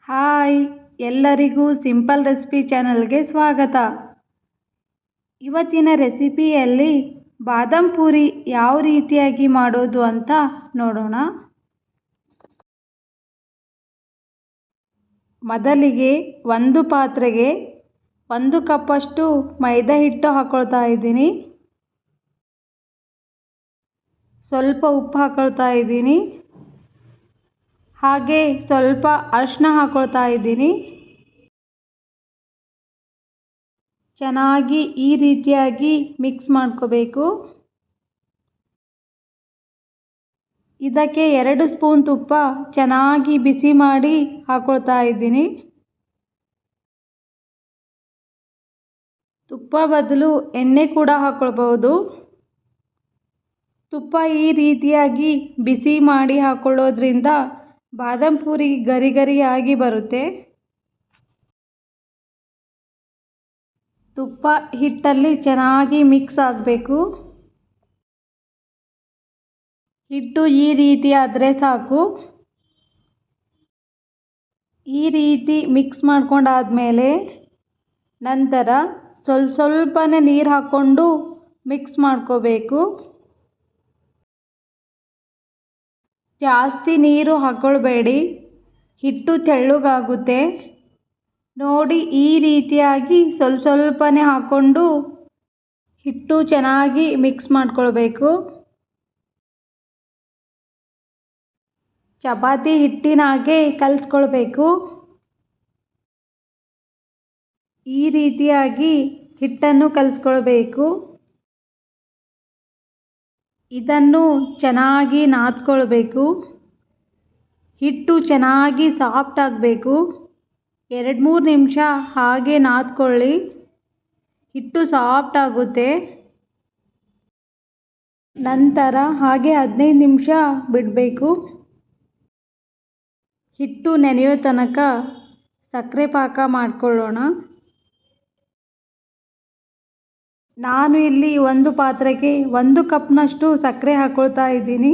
Hi, ಎಲ್ಲರಿಗೂ simple recipe ಚಾನಲ್ಗೆ ಸ್ವಾಗತ. ಇವತ್ತಿನ ರೆಸಿಪಿಯಲ್ಲಿ ಬಾದಾಮ್ ಪೂರಿ ಯಾವ ರೀತಿಯಾಗಿ ಮಾಡೋದು ಅಂತ ನೋಡೋಣ. ಮೊದಲಿಗೆ ಒಂದು ಪಾತ್ರೆಗೆ 1 ಕಪ್ಪಷ್ಟು ಮೈದಾ ಹಿಟ್ಟು ಹಾಕ್ಕೊಳ್ತಾ ಇದ್ದೀನಿ. ಸ್ವಲ್ಪ ಉಪ್ಪು ಹಾಕ್ಕೊಳ್ತಾ ಇದ್ದೀನಿ. ಹಾಗೆ ಸ್ವಲ್ಪ ಅರಿಶಿನ ಹಾಕ್ಕೊಳ್ತಾ ಇದ್ದೀನಿ. ಚೆನ್ನಾಗಿ ಈ ರೀತಿಯಾಗಿ ಮಿಕ್ಸ್ ಮಾಡ್ಕೋಬೇಕು. ಇದಕ್ಕೆ 2 ಸ್ಪೂನ್ ತುಪ್ಪ ಚೆನ್ನಾಗಿ ಬಿಸಿ ಮಾಡಿ ಹಾಕ್ಕೊಳ್ತಾ ಇದ್ದೀನಿ. ತುಪ್ಪ ಬದಲು ಎಣ್ಣೆ ಕೂಡ ಹಾಕ್ಕೊಳ್ಬೋದು. ತುಪ್ಪ ಈ ರೀತಿಯಾಗಿ ಬಿಸಿ ಮಾಡಿ ಹಾಕ್ಕೊಳ್ಳೋದ್ರಿಂದ ಬಾದಾಮ್ ಪೂರಿ ಗರಿ ಗರಿಯಾಗಿ ಬರುತ್ತೆ. ತುಪ್ಪ ಹಿಟ್ಟಲ್ಲಿ ಚೆನ್ನಾಗಿ ಮಿಕ್ಸ್ ಆಗಬೇಕು. ಹಿಟ್ಟು ಈ ರೀತಿ ಆದರೆ ಸಾಕು. ಈ ರೀತಿ ಮಿಕ್ಸ್ ಮಾಡ್ಕೊಂಡಾದ್ಮೇಲೆ ನಂತರ ಸ್ವಲ್ಪನೇ ನೀರು ಹಾಕ್ಕೊಂಡು ಮಿಕ್ಸ್ ಮಾಡ್ಕೋಬೇಕು. ಜಾಸ್ತಿ ನೀರು ಹಾಕ್ಕೊಳ್ಬೇಡಿ, ಹಿಟ್ಟು ತೆಳ್ಳಗಾಗುತ್ತೆ. ನೋಡಿ, ಈ ರೀತಿಯಾಗಿ ಸ್ವಲ್ಪನೇ ಹಾಕ್ಕೊಂಡು ಹಿಟ್ಟು ಚೆನ್ನಾಗಿ ಮಿಕ್ಸ್ ಮಾಡ್ಕೊಳ್ಬೇಕು. ಚಪಾತಿ ಹಿಟ್ಟಿನಾಗೆ ಕಲಿಸ್ಕೊಳ್ಬೇಕು. ಈ ರೀತಿಯಾಗಿ ಹಿಟ್ಟನ್ನು ಕಲಿಸ್ಕೊಳ್ಬೇಕು. ಇದನ್ನು ಚೆನ್ನಾಗಿ ನಾದ್ಕೊಳ್ಬೇಕು. ಹಿಟ್ಟು ಚೆನ್ನಾಗಿ ಸಾಫ್ಟ್ ಆಗಬೇಕು. 2-3 ನಿಮಿಷ ಹಾಗೆ ನಾದ್ಕೊಳ್ಳಿ. ಹಿಟ್ಟು ಸಾಫ್ಟ್ ಆಗುತ್ತೆ. ನಂತರ ಹಾಗೆ 15 ನಿಮಿಷ ಬಿಡಬೇಕು. ಹಿಟ್ಟು ನೆನೆಯೋ ತನಕ ಸಕ್ಕರೆ ಪಾಕ ಮಾಡ್ಕೊಳ್ಳೋಣ. ನಾನು ಇಲ್ಲಿ ಒಂದು ಪಾತ್ರೆಗೆ 1 ಕಪ್ನಷ್ಟು ಸಕ್ಕರೆ ಹಾಕ್ಕೊಳ್ತಾ ಇದ್ದೀನಿ.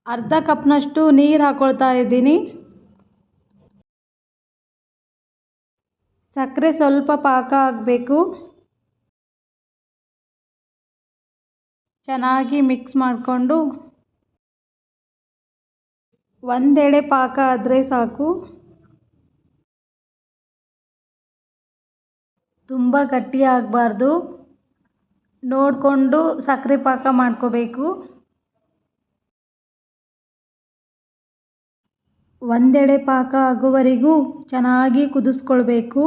ಅರ್ಧ ಕಪ್ನಷ್ಟು ನೀರು ಹಾಕ್ಕೊಳ್ತಾ ಇದ್ದೀನಿ. ಸಕ್ಕರೆ ಸ್ವಲ್ಪ ಪಾಕ ಆಗಬೇಕು. ಚೆನ್ನಾಗಿ ಮಿಕ್ಸ್ ಮಾಡಿಕೊಂಡು ಒಂದೆಡೆ ಪಾಕ ಆದರೆ ಸಾಕು. ತುಂಬ ಗಟ್ಟಿ ಆಗಬಾರ್ದು. ನೋಡಿಕೊಂಡು ಸಕ್ಕರೆ ಪಾಕ ಮಾಡ್ಕೋಬೇಕು. ಒಂದೆಡೆ ಪಾಕ ಆಗುವವರೆಗೂ ಚೆನ್ನಾಗಿ ಕುದಿಸ್ಕೊಳ್ಬೇಕು.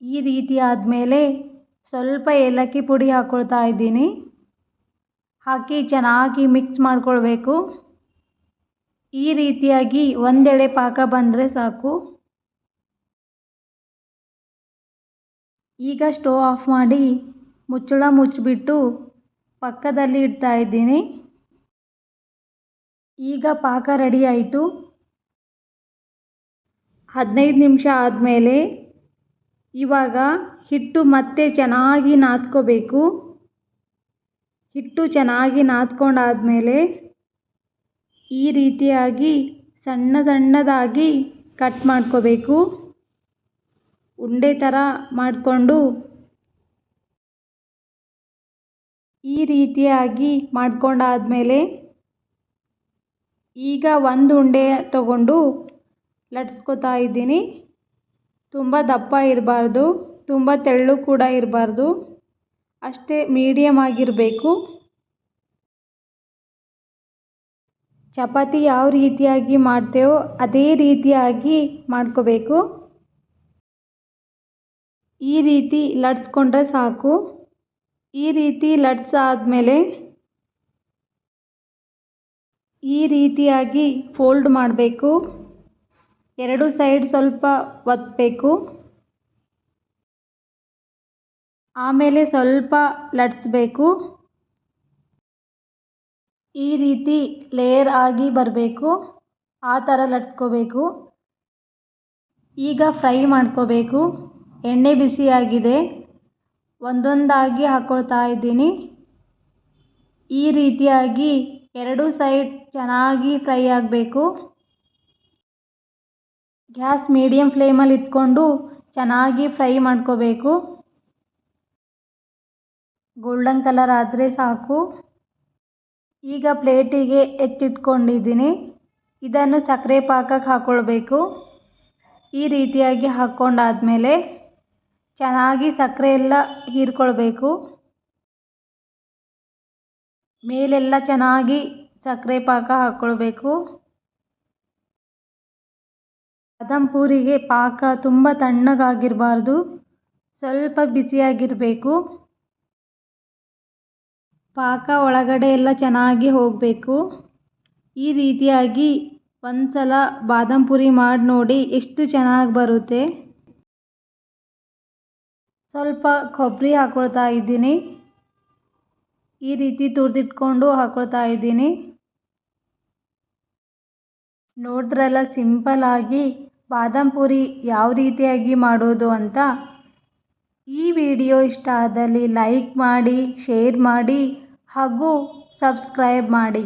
ಈ ರೀತಿ ಆದಮೇಲೆ ಸ್ವಲ್ಪ ಏಲಕ್ಕಿ ಪುಡಿ ಹಾಕ್ಕೊಳ್ತಾ ಇದ್ದೀನಿ. ಹಾಕಿ ಚೆನ್ನಾಗಿ ಮಿಕ್ಸ್ ಮಾಡ್ಕೊಳ್ಬೇಕು. ಈ ರೀತಿಯಾಗಿ ಒಂದೆಡೆ ಪಾಕ ಬಂದರೆ ಸಾಕು. ಈಗ ಸ್ಟವ್ ಆಫ್ ಮಾಡಿ ಮುಚ್ಚಳ ಮುಚ್ಚಿಬಿಟ್ಟು ಪಕ್ಕದಲ್ಲಿ ಇಡ್ತಾ ಇದ್ದೀನಿ. ಈಗ ಪಾಕ ರೆಡಿ ಆಯಿತು. 15 ನಿಮಿಷ ಆದಮೇಲೆ ಇವಾಗ ಹಿಟ್ಟು ಮತ್ತೆ ಚೆನ್ನಾಗಿ ನಾದ್ಕೋಬೇಕು. ಹಿಟ್ಟು ಚೆನ್ನಾಗಿ ನಾದ್ಕೊಂಡಾದ್ಮೇಲೆ ಈ ರೀತಿಯಾಗಿ ಸಣ್ಣದಾಗಿ ಕಟ್ ಮಾಡ್ಕೋಬೇಕು. ಉಂಡೆ ಥರ ಮಾಡಿಕೊಂಡು ಈ ರೀತಿಯಾಗಿ ಮಾಡ್ಕೊಂಡಾದ್ಮೇಲೆ ಈಗ ಒಂದು ಉಂಡೆ ತಗೊಂಡು ಲಟ್ಸ್ಕೊತಾ ಇದ್ದೀನಿ. ತುಂಬ ದಪ್ಪ ಇರಬಾರ್ದು, ತುಂಬ ತೆಳ್ಳು ಕೂಡ ಇರಬಾರ್ದು, ಅಷ್ಟೇ ಮೀಡಿಯಮ್ ಆಗಿರಬೇಕು. ಚಪಾತಿ ಯಾವ ರೀತಿಯಾಗಿ ಮಾಡ್ತೇವೋ ಅದೇ ರೀತಿಯಾಗಿ ಮಾಡ್ಕೋಬೇಕು. ಈ ರೀತಿ ಲಟ್ಸ್ಕೊಂಡ್ರೆ ಸಾಕು. ಈ ರೀತಿ ಲಟ್ಸಾದ್ಮೇಲೆ ಈ ರೀತಿಯಾಗಿ ಫೋಲ್ಡ್ ಮಾಡಬೇಕು. 2 ಸೈಡ್ ಸ್ವಲ್ಪ ಒತ್ತಬೇಕು. ಆಮೇಲೆ ಸ್ವಲ್ಪ ಲಟ್ಸ್ಬೇಕು. ಈ ರೀತಿ ಲೇಯರ್ ಆಗಿ ಬರಬೇಕು. ಆ ಥರ ಲಟ್ಸ್ಕೋಬೇಕು. ಈಗ ಫ್ರೈ ಮಾಡ್ಕೋಬೇಕು. ಎಣ್ಣೆ ಬಿಸಿಯಾಗಿದೆ. ಒಂದೊಂದಾಗಿ ಹಾಕ್ಕೊಳ್ತಾ ಇದ್ದೀನಿ. ಈ ರೀತಿಯಾಗಿ ಎರಡೂ ಸೈಡ್ ಚೆನ್ನಾಗಿ ಫ್ರೈ ಆಗಬೇಕು. ಗ್ಯಾಸ್ ಮೀಡಿಯಮ್ ಫ್ಲೇಮಲ್ಲಿ ಇಟ್ಕೊಂಡು ಚೆನ್ನಾಗಿ ಫ್ರೈ ಮಾಡ್ಕೋಬೇಕು. ಗೋಲ್ಡನ್ ಕಲರ್ ಆದರೆ ಸಾಕು. ಈಗ ಪ್ಲೇಟಿಗೆ ಎತ್ತಿಟ್ಕೊಂಡಿದ್ದೀನಿ. ಇದನ್ನು ಸಕ್ಕರೆ ಪಾಕಕ್ಕೆ ಹಾಕ್ಕೊಳ್ಬೇಕು. ಈ ರೀತಿಯಾಗಿ ಹಾಕ್ಕೊಂಡಾದ್ಮೇಲೆ ಚೆನ್ನಾಗಿ ಸಕ್ಕರೆ ಎಲ್ಲ ಹೀರ್ಕೊಳ್ಬೇಕು. ಮೇಲೆಲ್ಲ ಚೆನ್ನಾಗಿ ಸಕ್ಕರೆ ಪಾಕ ಹಾಕ್ಕೊಳ್ಬೇಕು. ಬಾದಾಮ್ ಪೂರಿಗೆ ಪಾಕ ತುಂಬ ತಣ್ಣಗಾಗಿರಬಾರ್ದು, ಸ್ವಲ್ಪ ಬಿಸಿಯಾಗಿರಬೇಕು. ಪಾಕ ಒಳಗಡೆ ಎಲ್ಲ ಚೆನ್ನಾಗಿ ಹೋಗಬೇಕು. ಈ ರೀತಿಯಾಗಿ ಒಂದು ಸಲ ಬಾದಾಮ್ ಪೂರಿ ಮಾಡಿ ನೋಡಿ, ಎಷ್ಟು ಚೆನ್ನಾಗಿ ಬರುತ್ತೆ. ಸ್ವಲ್ಪ ಕೊಬ್ಬರಿ ಹಾಕ್ಕೊಳ್ತಾ ಇದ್ದೀನಿ. ಈ ರೀತಿ ತುರಿದಿಟ್ಕೊಂಡು ಹಾಕ್ಕೊಳ್ತಾ ಇದ್ದೀನಿ. ನೋಡಿದ್ರಲ್ಲ ಸಿಂಪಲ್ ಆಗಿ ಬಾದಾಮ್ ಪೂರಿ ಯಾವ ರೀತಿಯಾಗಿ ಮಾಡೋದು ಅಂತ. ಈ ವಿಡಿಯೋ ಇಷ್ಟ ಆದಲ್ಲಿ ಲೈಕ್ ಮಾಡಿ, ಶೇರ್ ಮಾಡಿ ಹಾಗೂ ಸಬ್ಸ್ಕ್ರೈಬ್ ಮಾಡಿ.